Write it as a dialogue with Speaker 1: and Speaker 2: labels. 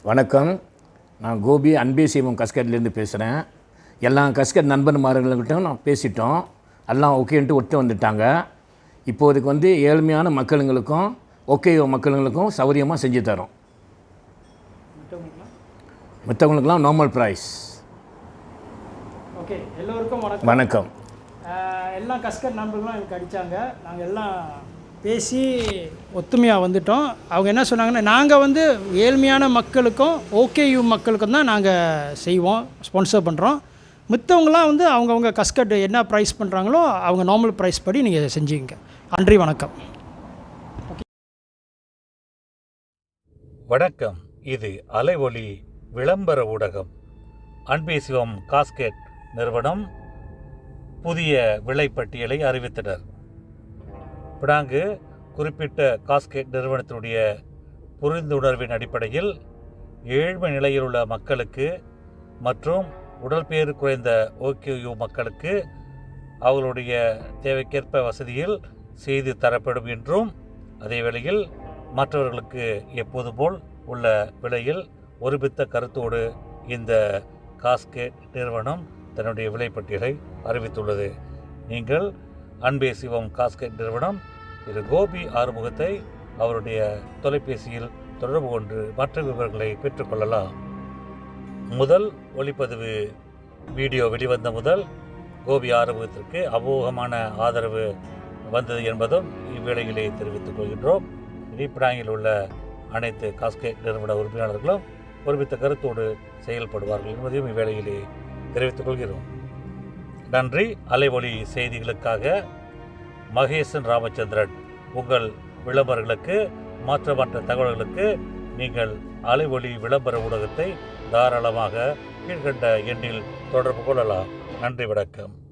Speaker 1: வணக்கம். நான் கோபி அன்பே சிவம் கஸ்கட்லேருந்து பேசுகிறேன். எல்லா கஸ்கட் நண்பர்மார்கள்கிட்டும் நான் பேசிட்டோம். எல்லாம் ஓகேன்ட்டு ஒட்டு வந்துட்டாங்க. இப்போதைக்கு ஏழ்மையான மக்களுங்களுக்கும் மக்களுங்களுக்கும் சௌகரியமாக செஞ்சு தரோம். மற்றவங்களுக்கெல்லாம் நார்மல் ப்ரைஸ்.
Speaker 2: ஓகே, எல்லோருக்கும் வணக்கம்.
Speaker 1: வணக்கம்.
Speaker 2: எல்லாம் கஸ்கட் நண்பர்களும் எனக்கு அடித்தாங்க. நாங்கள் எல்லாம் பேசி ஒத்துமையாக வந்துட்டோம். அவங்க என்ன சொன்னாங்கன்னா, நாங்கள் ஏழ்மையான மக்களுக்கும் ஓகேயூ மக்களுக்கும் தான் நாங்கள் செய்வோம், ஸ்பான்சர் பண்ணுறோம். மித்தவங்களாம் அவங்கவுங்க கஸ்கட் என்ன ப்ரைஸ் பண்ணுறாங்களோ அவங்க நார்மல் ப்ரைஸ் படி நீங்கள் செஞ்சுங்க. நன்றி, வணக்கம்.
Speaker 3: வணக்கம். இது அலைவொலி விளம்பர ஊடகம். அன்பே சிவம் காஸ்கெட் நிறுவனம் புதிய விலைப்பட்டியலை அறிவித்தனர். பினாங்கு குறிப்பிட்ட காஸ்கெட் நிறுவனத்தினுடைய புரிந்துணர்வின் அடிப்படையில் ஏழ்மை நிலையில் உள்ள மக்களுக்கு மற்றும் உடல்பேறு குறைந்த ஓகேயூ மக்களுக்கு அவர்களுடைய தேவைக்கேற்ப வசதியில் செய்து தரப்படும் என்றும், அதே வேளையில் மற்றவர்களுக்கு எப்போது போல் உள்ள விலையில் ஒருமித்த கருத்தோடு இந்த காஸ்கெட் நிறுவனம் தன்னுடைய விலைப்பட்டியலை அறிவித்துள்ளது. நீங்கள் அன்பே சிவம் காஸ்கெட் நிறுவனம் திரு கோபி ஆறுமுகத்தை அவருடைய தொலைபேசியில் தொடர்பு கொண்டு மற்ற விவரங்களை பெற்றுக்கொள்ளலாம். முதல் ஒளிப்பதிவு வீடியோ வெளிவந்த முதல் கோபி ஆறுமுகத்திற்கு அமோகமான ஆதரவு வந்தது என்பதும் இவ்வேளையிலே தெரிவித்துக் கொள்கின்றோம். பினாங்கில் உள்ள அனைத்து காஸ்கெட் நிறுவன உறுப்பினர்களும் ஒருமித்த கருத்தோடு செயல்படுவார்கள் என்பதையும் இவ்வேளையிலே தெரிவித்துக் கொள்கிறோம். நன்றி. அலைவொலி செய்திகளுக்காக மகேசன் ராமச்சந்திரன். உங்கள் விளம்பரங்களுக்கு மற்ற தகவல்களுக்கு நீங்கள் அலைவொலி விளம்பர ஊடகத்தை தாராளமாக கீழ்கண்ட எண்ணில் தொடர்பு கொள்ளலாம். நன்றி, வணக்கம்.